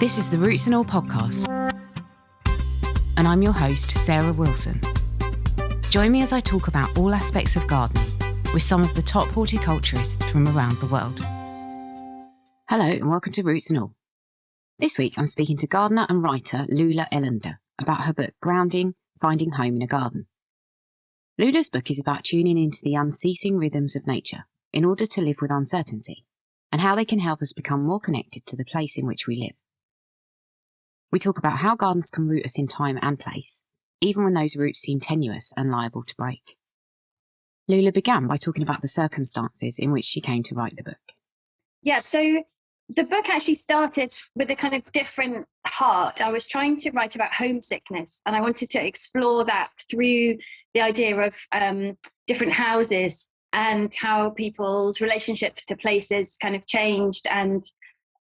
This is the Roots and All podcast, and I'm your host, Sarah Wilson. Join me as I talk about all aspects of gardening with some of the top horticulturists from around the world. Hello and welcome to Roots and All. This week I'm speaking to gardener and writer Lulah Ellender about her book Grounding, Finding Home in a Garden. Lulah's book is about tuning into the unceasing rhythms of nature in order to live with uncertainty, and how they can help us become more connected to the place in which we live. We talk about how gardens can root us in time and place, even when those roots seem tenuous and liable to break. Lulah began by talking about the circumstances in which she came to write the book. Yeah, so the book actually started with a kind of different heart. I was trying to write about homesickness, and I wanted to explore that through the idea of different houses and how people's relationships to places kind of changed. And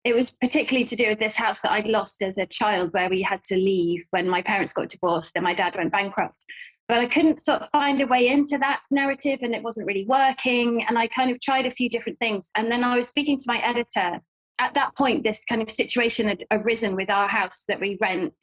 it was particularly to do with this house that I'd lost as a child, where we had to leave when my parents got divorced and my dad went bankrupt. But I couldn't sort of find a way into that narrative, and it wasn't really working. And I kind of tried a few different things. And then I was speaking to my editor. At that point, this kind of situation had arisen with our house that we rent.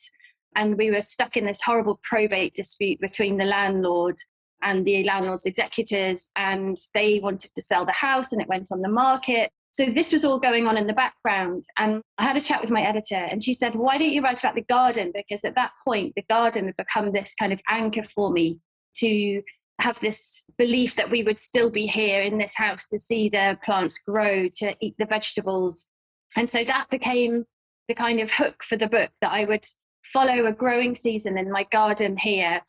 And we were stuck in this horrible probate dispute between the landlord and the landlord's executors. And they wanted to sell the house, and it went on the market. So this was all going on in the background. And I had a chat with my editor, and she said, why don't you write about the garden? Because at that point, the garden had become this kind of anchor for me to have this belief that we would still be here in this house to see the plants grow, to eat the vegetables. And so that became the kind of hook for the book, that I would follow a growing season in my garden here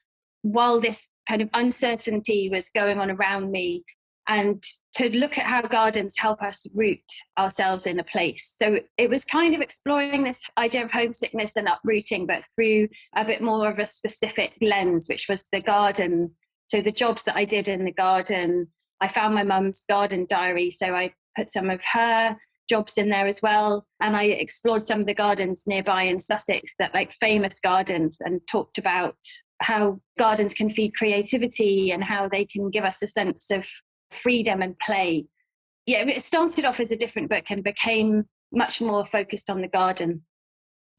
while this kind of uncertainty was going on around me, and to look at how gardens help us root ourselves in a place. So it was kind of exploring this idea of homesickness and uprooting, but through a bit more of a specific lens, which was the garden. So the jobs that I did in the garden, I found my mum's garden diary, so I put some of her jobs in there as well. And I explored some of the gardens nearby in Sussex, that like famous gardens, and talked about how gardens can feed creativity and how they can give us a sense of freedom and play. Yeah, it started off as a different book and became much more focused on the garden.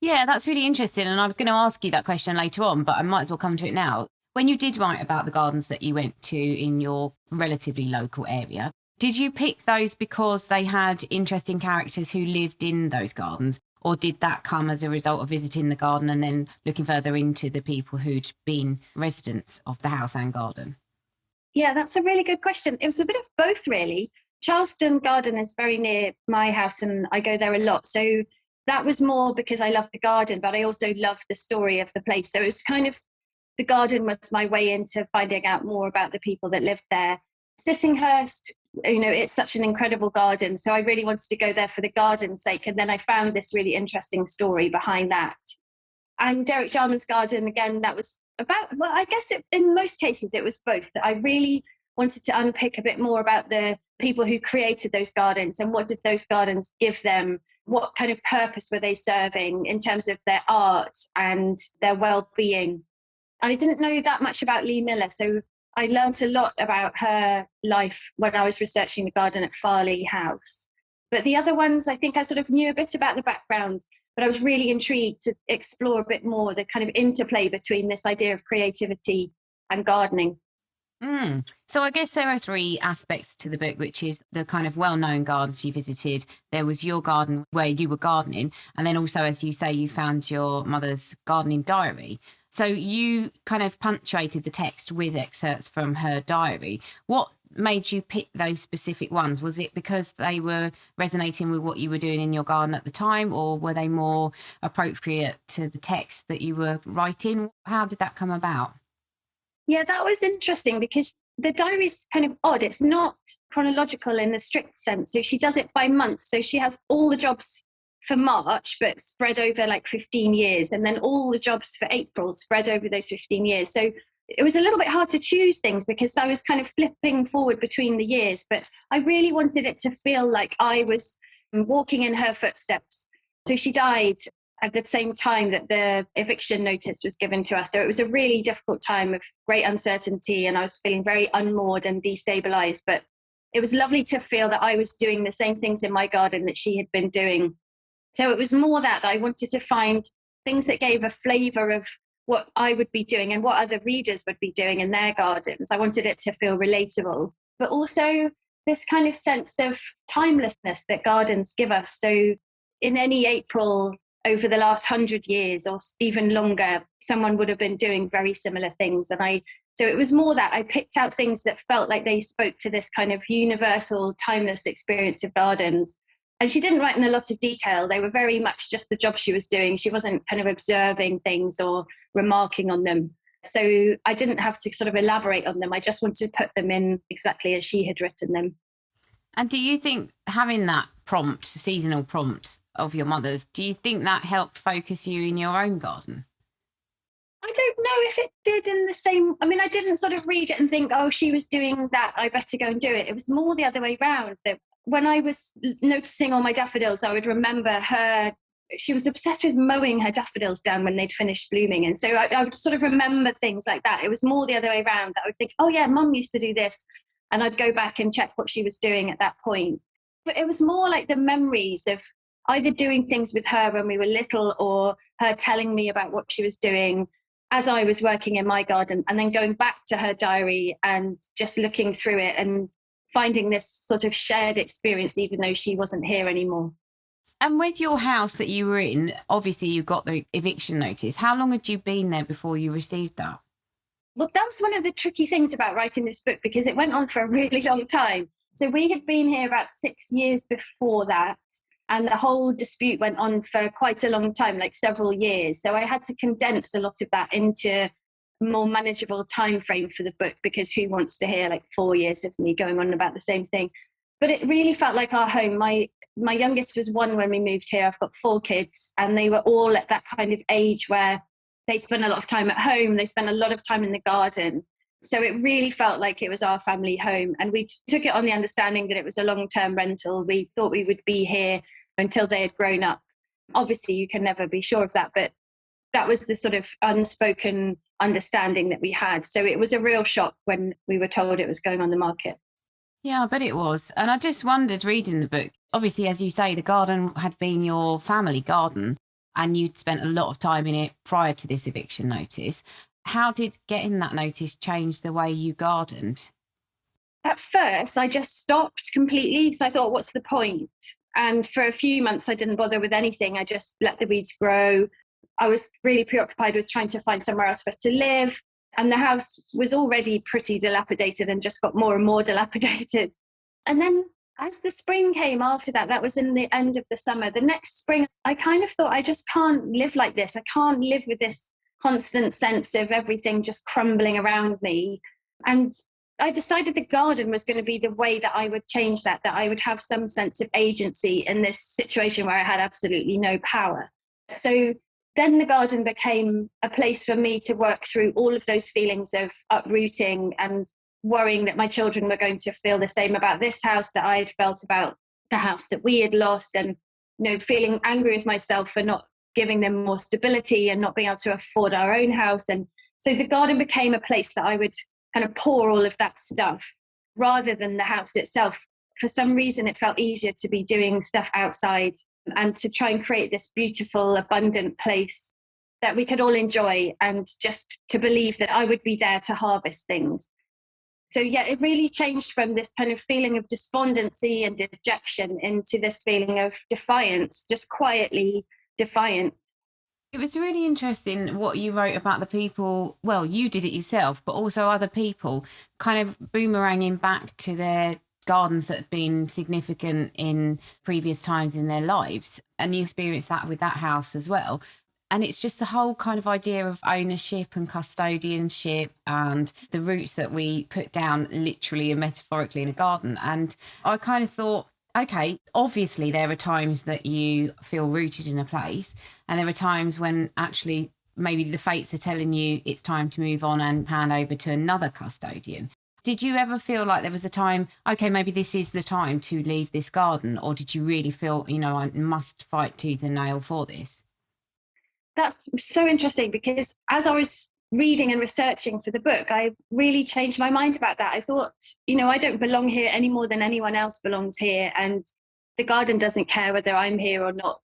Yeah, that's really interesting. And I was going to ask you that question later on, but I might as well come to it now. When you did write about the gardens that you went to in your relatively local area, did you pick those because they had interesting characters who lived in those gardens? Or did that come as a result of visiting the garden and then looking further into the people who'd been residents of the house and garden? Yeah, that's a really good question. It was a bit of both, really. Charleston Garden is very near my house, and I go there a lot. So that was more because I loved the garden, but I also loved the story of the place. So it was kind of, the garden was my way into finding out more about the people that lived there. Sissinghurst, it's such an incredible garden. So I really wanted to go there for the garden's sake. And then I found this really interesting story behind that. And Derek Jarman's garden, again, that was about, well, I guess in most cases it was both. That I really wanted to unpick a bit more about the people who created those gardens, and what did those gardens give them? What kind of purpose were they serving in terms of their art and their well-being? And I didn't know that much about Lee Miller, so I learned a lot about her life when I was researching the garden at Farley House. But the other ones, I think I sort of knew a bit about the background, but I was really intrigued to explore a bit more the kind of interplay between this idea of creativity and gardening. So I guess there are three aspects to the book, which is the kind of well-known gardens you visited. There was your garden where you were gardening. And then also, as you say, you found your mother's gardening diary. So you kind of punctuated the text with excerpts from her diary. What made you pick those specific ones? Was it because they were resonating with what you were doing in your garden at the time, or were they more appropriate to the text that you were writing? How did that come about? Yeah, that was interesting, because the diary's kind of odd. It's not chronological in the strict sense. So she does it by month. So she has all the jobs for March, but spread over like 15 years. And then all the jobs for April spread over those 15 years. So it was a little bit hard to choose things, because I was kind of flipping forward between the years. But I really wanted it to feel like I was walking in her footsteps. So she died at the same time that the eviction notice was given to us. So it was a really difficult time of great uncertainty, and I was feeling very unmoored and destabilized. But it was lovely to feel that I was doing the same things in my garden that she had been doing. So it was more that I wanted to find things that gave a flavour of what I would be doing and what other readers would be doing in their gardens. I wanted it to feel relatable, but also this kind of sense of timelessness that gardens give us. So in any April over the last 100 years or even longer, someone would have been doing very similar things. So it was more that I picked out things that felt like they spoke to this kind of universal, timeless experience of gardens. And she didn't write in a lot of detail. They were very much just the job she was doing. She wasn't kind of observing things or remarking on them. So I didn't have to sort of elaborate on them. I just wanted to put them in exactly as she had written them. And do you think having that prompt, seasonal prompt of your mother's, do you think that helped focus you in your own garden? I don't know if it did in the same. I mean, I didn't sort of read it and think, oh, she was doing that, I better go and do it. It was more the other way around, that when I was noticing all my daffodils, I would remember her. She was obsessed with mowing her daffodils down when they'd finished blooming. And so I would sort of remember things like that. It was more the other way around, that I would think, oh yeah, Mum used to do this. And I'd go back and check what she was doing at that point. But it was more like the memories of either doing things with her when we were little, or her telling me about what she was doing as I was working in my garden, and then going back to her diary and just looking through it and finding this sort of shared experience, even though she wasn't here anymore. And with your house that you were in, obviously you got the eviction notice. How long had you been there before you received that? Well, that was one of the tricky things about writing this book, because it went on for a really long time. So we had been here about 6 years before that, and the whole dispute went on for quite a long time, like several years. So I had to condense a lot of that into a more manageable time frame for the book, because who wants to hear like 4 years of me going on about the same thing? But it really felt like our home. My youngest was 1 when we moved here. I've got 4 kids, and they were all at that kind of age where they spent a lot of time at home. They spent a lot of time in the garden. So it really felt like it was our family home. And we took it on the understanding that it was a long-term rental. We thought we would be here until they had grown up. Obviously, you can never be sure of that, but that was the sort of unspoken understanding that we had. So it was a real shock when we were told it was going on the market. Yeah, I bet it was. And I just wondered, reading the book, obviously, as you say, the garden had been your family garden and you'd spent a lot of time in it prior to this eviction notice. How did getting that notice change the way you gardened? At first, I just stopped completely, because I thought, what's the point? And for a few months, I didn't bother with anything. I just let the weeds grow. I was really preoccupied with trying to find somewhere else for us to live. And the house was already pretty dilapidated and just got more and more dilapidated. And then as the spring came after that, that was in the end of the summer, the next spring, I kind of thought, I just can't live like this. I can't live with this constant sense of everything just crumbling around me. And I decided the garden was going to be the way that I would change that I would have some sense of agency in this situation where I had absolutely no power. So then the garden became a place for me to work through all of those feelings of uprooting and worrying that my children were going to feel the same about this house that I had felt about the house that we had lost, and feeling angry with myself for not giving them more stability and not being able to afford our own house. And so the garden became a place that I would kind of pour all of that stuff rather than the house itself. For some reason, it felt easier to be doing stuff outside and to try and create this beautiful, abundant place that we could all enjoy, and just to believe that I would be there to harvest things. So yeah, it really changed from this kind of feeling of despondency and dejection into this feeling of defiance, just quietly defiant. It was really interesting what you wrote about the people. Well, you did it yourself, but also other people kind of boomeranging back to their gardens that had been significant in previous times in their lives. And you experienced that with that house as well. And it's just the whole kind of idea of ownership and custodianship and the roots that we put down literally and metaphorically in a garden. And I kind of thought, okay, obviously there are times that you feel rooted in a place, and there are times when actually maybe the fates are telling you it's time to move on and hand over to another custodian. Did you ever feel like there was a time, okay, maybe this is the time to leave this garden? Or did you really feel, I must fight tooth and nail for this? That's so interesting, because as I was reading and researching for the book, I really changed my mind about that. I thought, I don't belong here any more than anyone else belongs here, and the garden doesn't care whether I'm here or not.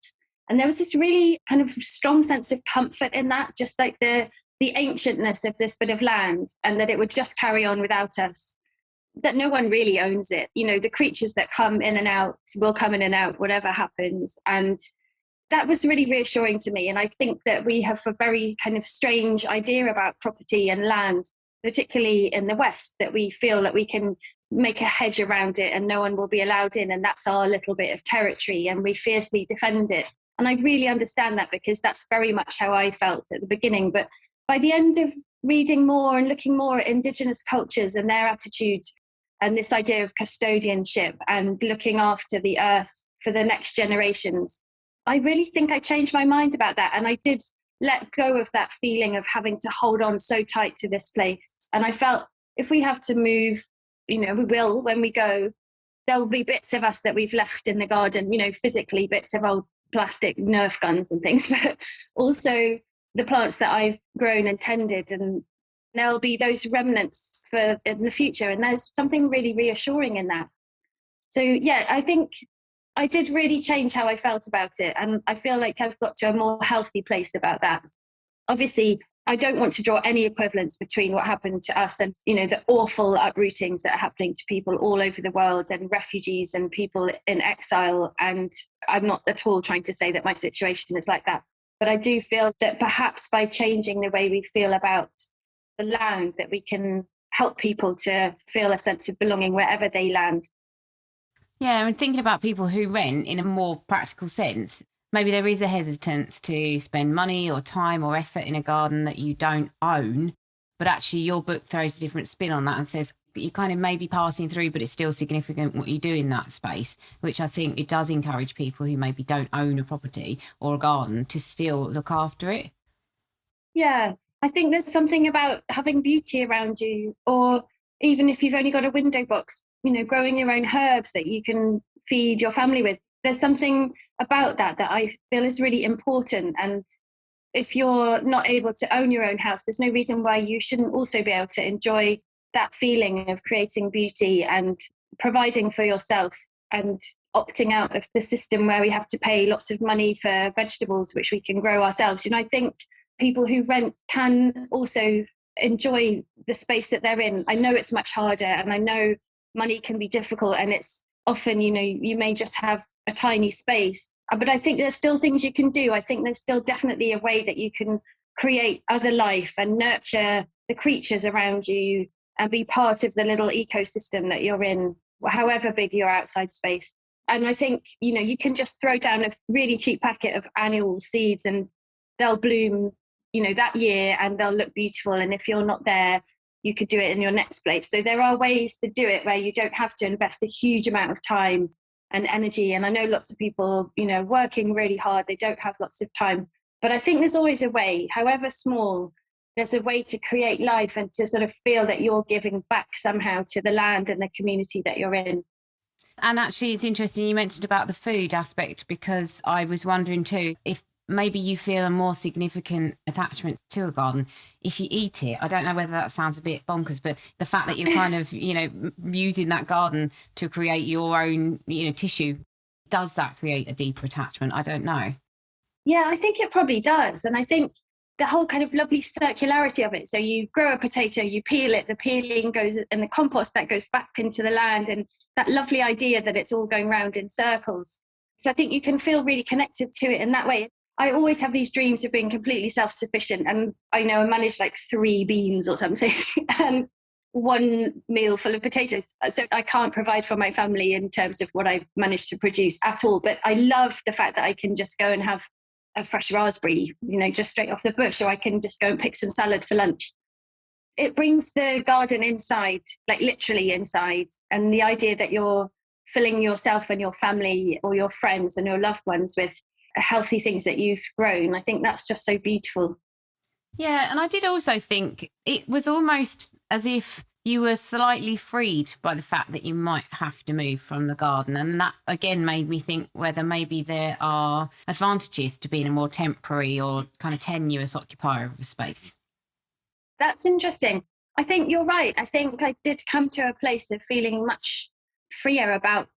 And there was this really kind of strong sense of comfort in that, just like the ancientness of this bit of land, and that it would just carry on without us, that no one really owns it. The creatures that come in and out will come in and out, whatever happens. And that was really reassuring to me. And I think that we have a very kind of strange idea about property and land, particularly in the West, that we feel that we can make a hedge around it and no one will be allowed in. And that's our little bit of territory and we fiercely defend it. And I really understand that, because that's very much how I felt at the beginning. But by the end of reading more and looking more at Indigenous cultures and their attitude and this idea of custodianship and looking after the earth for the next generations, I really think I changed my mind about that. And I did let go of that feeling of having to hold on so tight to this place. And I felt if we have to move, we will when we go, there will be bits of us that we've left in the garden, physically, bits of old plastic Nerf guns and things, but also the plants that I've grown and tended, and there'll be those remnants for in the future. And there's something really reassuring in that. So yeah, I think I did really change how I felt about it. And I feel like I've got to a more healthy place about that. Obviously, I don't want to draw any equivalence between what happened to us and, the awful uprootings that are happening to people all over the world, and refugees and people in exile. And I'm not at all trying to say that my situation is like that. But I do feel that perhaps by changing the way we feel about the land, that we can help people to feel a sense of belonging wherever they land. Yeah, and thinking about people who rent in a more practical sense, maybe there is a hesitance to spend money or time or effort in a garden that you don't own, but actually your book throws a different spin on that and says you kind of may be passing through, but it's still significant what you do in that space, which I think it does encourage people who maybe don't own a property or a garden to still look after it. Yeah, I think there's something about having beauty around you, or even if you've only got a window box, growing your own herbs that you can feed your family with. There's something about that I feel is really important. And if you're not able to own your own house, there's no reason why you shouldn't also be able to enjoy that feeling of creating beauty and providing for yourself, and opting out of the system where we have to pay lots of money for vegetables, which we can grow ourselves. I think people who rent can also enjoy the space that they're in. I know it's much harder, and I know money can be difficult, and it's often, you may just have a tiny space, but I think there's still things you can do. I think there's still definitely a way that you can create other life and nurture the creatures around you and be part of the little ecosystem that you're in, however big your outside space. And I think, you can just throw down a really cheap packet of annual seeds and they'll bloom, that year, and they'll look beautiful. And if you're not there, you could do it in your next place. So there are ways to do it where you don't have to invest a huge amount of time and energy. And I know lots of people, working really hard, they don't have lots of time. But I think there's always a way, however small, there's a way to create life and to sort of feel that you're giving back somehow to the land and the community that you're in. And actually, it's interesting you mentioned about the food aspect, because I was wondering too, if maybe you feel a more significant attachment to a garden if you eat it. I don't know whether that sounds a bit bonkers, but the fact that you're kind of, using that garden to create your own, tissue, does that create a deeper attachment? I don't know. Yeah, I think it probably does. And I think the whole kind of lovely circularity of it. So you grow a potato, you peel it, the peeling goes, and the compost that goes back into the land, and that lovely idea that it's all going round in circles. So I think you can feel really connected to it in that way. I always have these dreams of being completely self-sufficient, and I manage like 3 beans or something and 1 meal full of potatoes. So I can't provide for my family in terms of what I've managed to produce at all. But I love the fact that I can just go and have a fresh raspberry, just straight off the bush, or I can just go and pick some salad for lunch. It brings the garden inside, like literally inside. And the idea that you're filling yourself and your family or your friends and your loved ones with healthy things that you've grown, I think that's just so beautiful. Yeah, and I did also think it was almost as if you were slightly freed by the fact that you might have to move from the garden. And that again made me think whether maybe there are advantages to being a more temporary or kind of tenuous occupier of a space. That's interesting. I think you're right. I think I did come to a place of feeling much freer about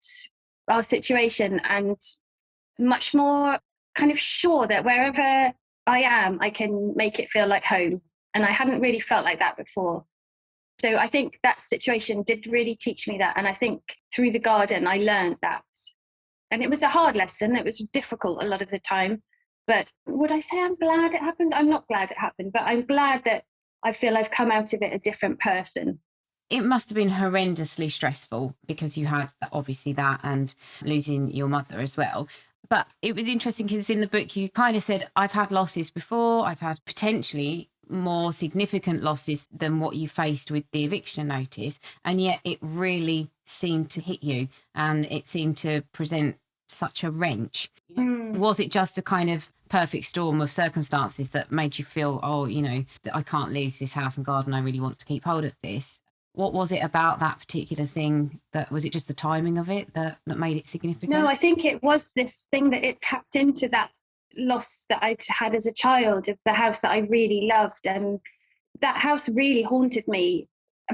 our situation and much more kind of sure that wherever I am, I can make it feel like home. And I hadn't really felt like that before. So I think that situation did really teach me that. And I think through the garden, I learned that. And it was a hard lesson. It was difficult a lot of the time. But would I say I'm glad it happened? I'm not glad it happened, but I'm glad that I feel I've come out of it a different person. It must have been horrendously stressful because you had obviously that and losing your mother as well. But it was interesting because in the book you kind of said, I've had losses before. I've had potentially more significant losses than what you faced with the eviction notice. And yet it really seemed to hit you and it seemed to present such a wrench. Was it just a kind of perfect storm of circumstances that made you feel, oh, you know, that I can't lose this house and garden, I really want to keep hold of this? What was it about that particular thing that, was it just the timing of it that made it significant? No, I think it was this thing that it tapped into that loss that I'd had as a child of the house that I really loved. And that house really haunted me.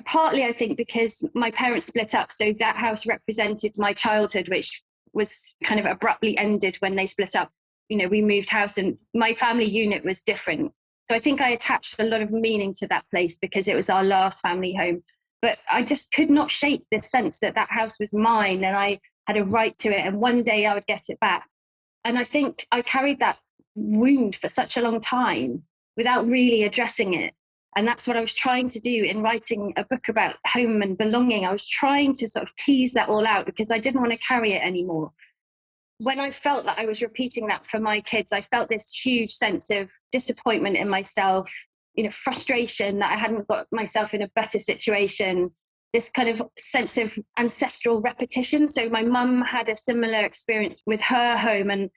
Partly, I think, because my parents split up. So that house represented my childhood, which was kind of abruptly ended when they split up. You know, we moved house and my family unit was different. So I think I attached a lot of meaning to that place because it was our last family home. But I just could not shake the sense that that house was mine and I had a right to it. And one day I would get it back. And I think I carried that wound for such a long time without really addressing it. And that's what I was trying to do in writing a book about home and belonging. I was trying to sort of tease that all out because I didn't want to carry it anymore. When I felt that I was repeating that for my kids, I felt this huge sense of disappointment in myself, you know, frustration that I hadn't got myself in a better situation, this kind of sense of ancestral repetition. So my mum had a similar experience with her home, and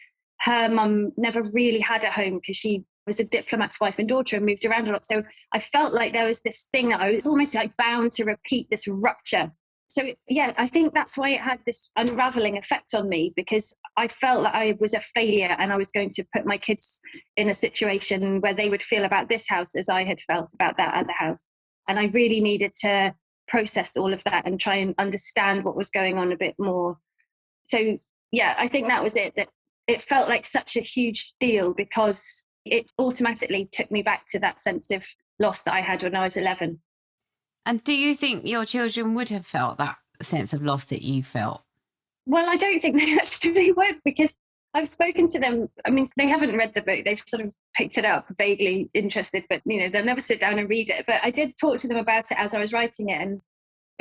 her mum never really had a home because she was a diplomat's wife and daughter and moved around a lot. So I felt like there was this thing that I was almost like bound to repeat, this rupture. So yeah, I think that's why it had this unraveling effect on me, because I felt that I was a failure and I was going to put my kids in a situation where they would feel about this house as I had felt about that other house. And I really needed to process all of that and try and understand what was going on a bit more. So yeah, I think that was it, that it felt like such a huge deal because it automatically took me back to that sense of loss that I had when I was 11. And do you think your children would have felt that sense of loss that you felt? Well, I don't think they actually would, because I've spoken to them. I mean, they haven't read the book. They've sort of picked it up, vaguely interested, but, you know, they'll never sit down and read it. But I did talk to them about it as I was writing it. And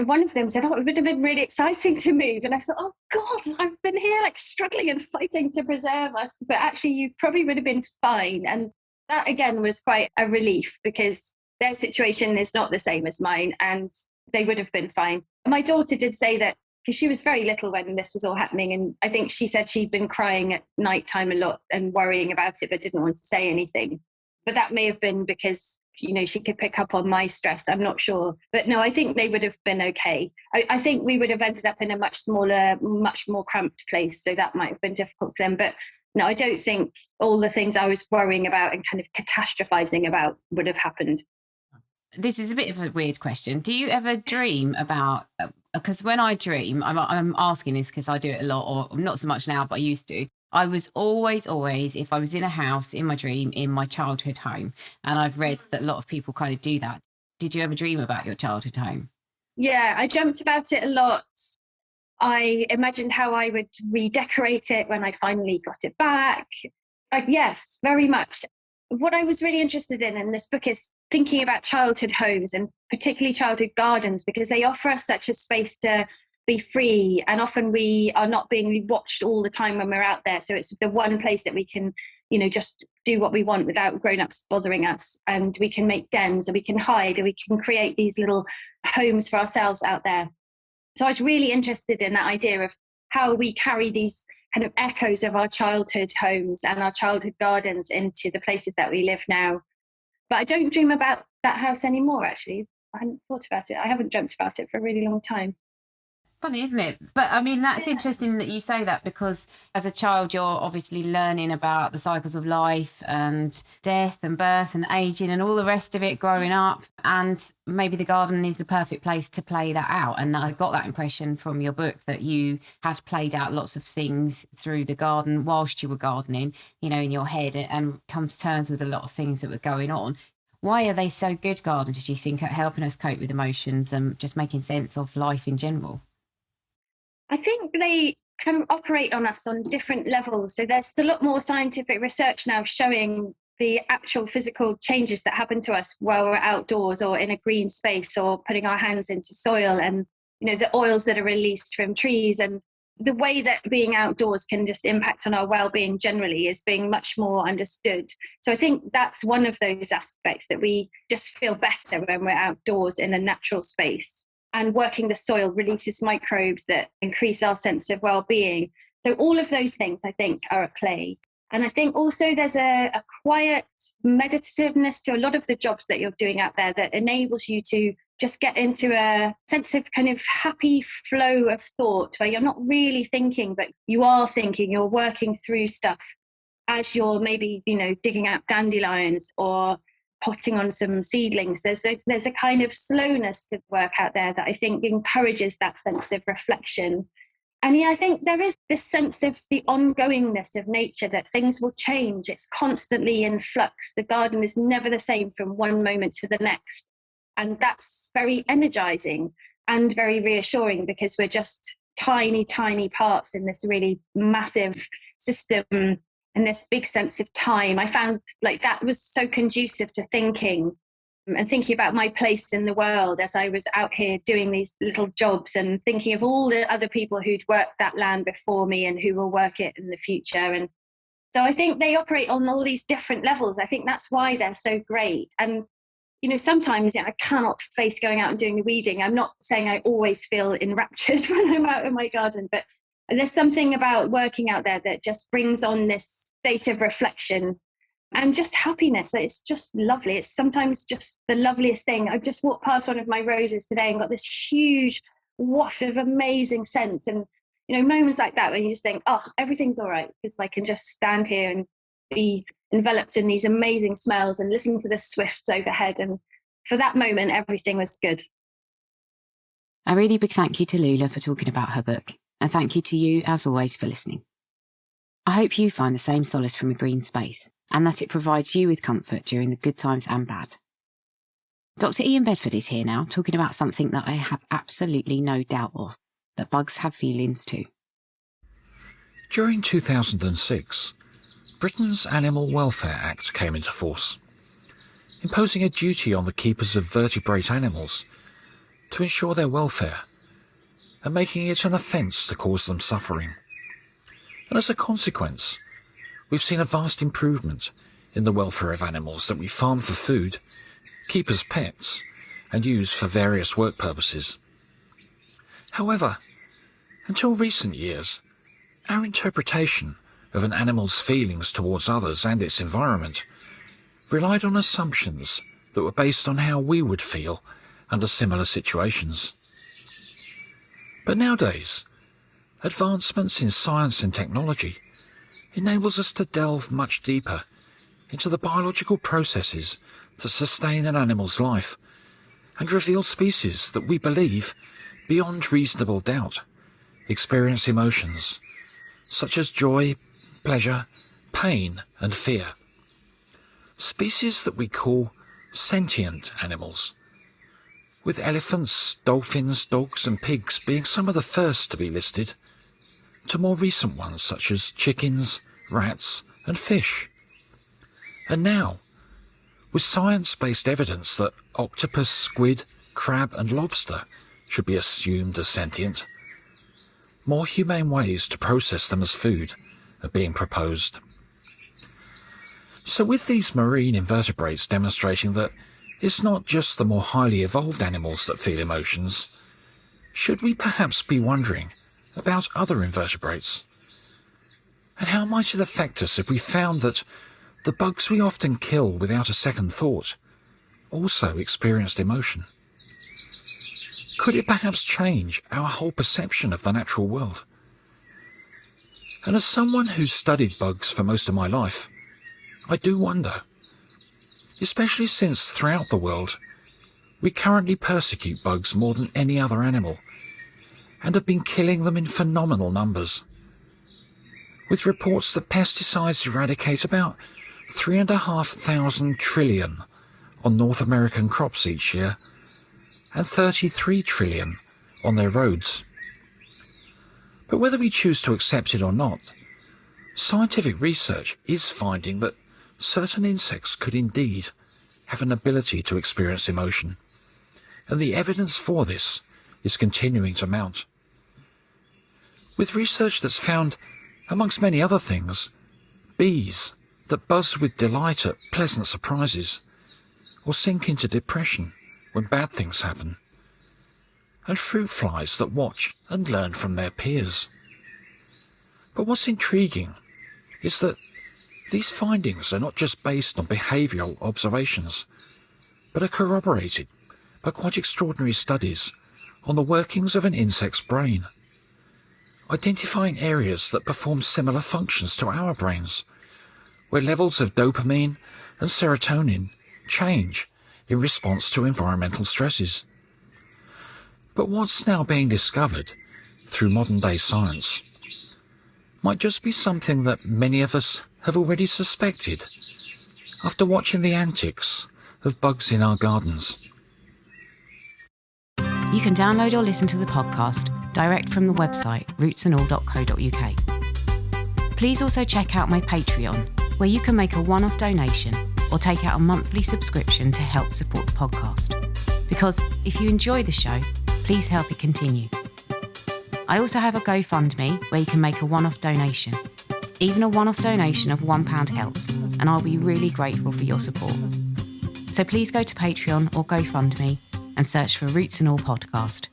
one of them said, oh, it would have been really exciting to move. And I thought, oh, God, I've been here like struggling and fighting to preserve us. But actually, you probably would have been fine. And that, again, was quite a relief because their situation is not the same as mine and they would have been fine. My daughter did say that, because she was very little when this was all happening. And I think she said she'd been crying at nighttime a lot and worrying about it, but didn't want to say anything. But that may have been because, you know, she could pick up on my stress. I'm not sure. But no, I think they would have been okay. I think we would have ended up in a much smaller, much more cramped place. So that might have been difficult for them. But no, I don't think all the things I was worrying about and kind of catastrophizing about would have happened. This is a bit of a weird question. Do you ever dream about, because when I dream, I'm asking this because I do it a lot, or not so much now, but I used to. I was always, if I was in a house in my dream, in my childhood home. And I've read that a lot of people kind of do that. Did you ever dream about your childhood home? Yeah, I dreamt about it a lot. I imagined how I would redecorate it when I finally got it back. Yes, very much. What I was really interested in this book is thinking about childhood homes and particularly childhood gardens, because they offer us such a space to be free. And often we are not being watched all the time when we're out there. So it's the one place that we can, you know, just do what we want without grown-ups bothering us. And we can make dens and we can hide and we can create these little homes for ourselves out there. So I was really interested in that idea of how we carry these kind of echoes of our childhood homes and our childhood gardens into the places that we live now. But I don't dream about that house anymore, actually. I hadn't thought about it. I haven't dreamt about it for a really long time. Funny, isn't it? But I mean, that's interesting that you say that, because as a child, you're obviously learning about the cycles of life and death and birth and aging and all the rest of it growing up. And maybe the garden is the perfect place to play that out. And I got that impression from your book that you had played out lots of things through the garden whilst you were gardening, you know, in your head, and come to terms with a lot of things that were going on. Why are they so good, gardens, do you think, at helping us cope with emotions and just making sense of life in general? I think they kind of operate on us on different levels. So there's a lot more scientific research now showing the actual physical changes that happen to us while we're outdoors or in a green space or putting our hands into soil, and, you know, the oils that are released from trees, and the way that being outdoors can just impact on our well-being generally is being much more understood. So I think that's one of those aspects, that we just feel better when we're outdoors in a natural space. And working the soil releases microbes that increase our sense of well-being. So all of those things, I think, are at play. And I think also there's a quiet meditativeness to a lot of the jobs that you're doing out there that enables you to just get into a sense of kind of happy flow of thought, where you're not really thinking, but you are thinking, you're working through stuff as you're maybe, you know, digging out dandelions or potting on some seedlings. There's a kind of slowness to work out there that I think encourages that sense of reflection. And yeah, I think there is this sense of the ongoingness of nature, that things will change. It's constantly in flux. The garden is never the same from one moment to the next. And that's very energizing and very reassuring, because we're just tiny, tiny parts in this really massive system and this big sense of time. I found like that was so conducive to thinking and thinking about my place in the world as I was out here doing these little jobs, and thinking of all the other people who'd worked that land before me and who will work it in the future. And so I think they operate on all these different levels. I think that's why they're so great. And, you know, sometimes I cannot face going out and doing the weeding. I'm not saying I always feel enraptured when I'm out in my garden, but there's something about working out there that just brings on this state of reflection and just happiness. It's just lovely. It's sometimes just the loveliest thing. I just walked past one of my roses today and got this huge waft of amazing scent. And, you know, moments like that when you just think, oh, everything's all right, because I can just stand here and be enveloped in these amazing smells and listen to the swifts overhead. And for that moment, everything was good. A really big thank you to Lulah for talking about her book. And thank you to you, as always, for listening. I hope you find the same solace from a green space, and that it provides you with comfort during the good times and bad. Dr. Ian Bedford is here now, talking about something that I have absolutely no doubt of, that bugs have feelings too. During 2006, Britain's Animal Welfare Act came into force, imposing a duty on the keepers of vertebrate animals to ensure their welfare, and making it an offence to cause them suffering. And as a consequence, we've seen a vast improvement in the welfare of animals that we farm for food, keep as pets, and use for various work purposes. However, until recent years, our interpretation of an animal's feelings towards others and its environment relied on assumptions that were based on how we would feel under similar situations. But nowadays, advancements in science and technology enables us to delve much deeper into the biological processes that sustain an animal's life, and reveal species that we believe, beyond reasonable doubt, experience emotions such as joy, pleasure, pain and fear. Species that we call sentient animals, with elephants, dolphins, dogs and pigs being some of the first to be listed, to more recent ones such as chickens, rats and fish. And now, with science-based evidence that octopus, squid, crab and lobster should be assumed as sentient, more humane ways to process them as food are being proposed. So with these marine invertebrates demonstrating that it's not just the more highly evolved animals that feel emotions, should we perhaps be wondering about other invertebrates? And how might it affect us if we found that the bugs we often kill without a second thought also experienced emotion? could it perhaps change our whole perception of the natural world? And as someone who's studied bugs for most of my life, I do wonder, especially since throughout the world, we currently persecute bugs more than any other animal, and have been killing them in phenomenal numbers, with reports that pesticides eradicate about 3,500 trillion on North American crops each year, and 33 trillion on their roads. But whether we choose to accept it or not, scientific research is finding that certain insects could indeed have an ability to experience emotion, and the evidence for this is continuing to mount. With research that's found, amongst many other things, bees that buzz with delight at pleasant surprises, or sink into depression when bad things happen, and fruit flies that watch and learn from their peers. But what's intriguing is that these findings are not just based on behavioural observations, but are corroborated by quite extraordinary studies on the workings of an insect's brain, identifying areas that perform similar functions to our brains, where levels of dopamine and serotonin change in response to environmental stresses. But what's now being discovered through modern-day science might just be something that many of us have already suspected after watching the antics of bugs in our gardens. You can download or listen to the podcast direct from the website rootsandall.co.uk. Please also check out my Patreon, where you can make a one-off donation or take out a monthly subscription to help support the podcast. Because if you enjoy the show, please help it continue. I also have a GoFundMe where you can make a one-off donation. Even a one-off donation of £1 helps, and I'll be really grateful for your support. So please go to Patreon or GoFundMe and search for Roots and All Podcast.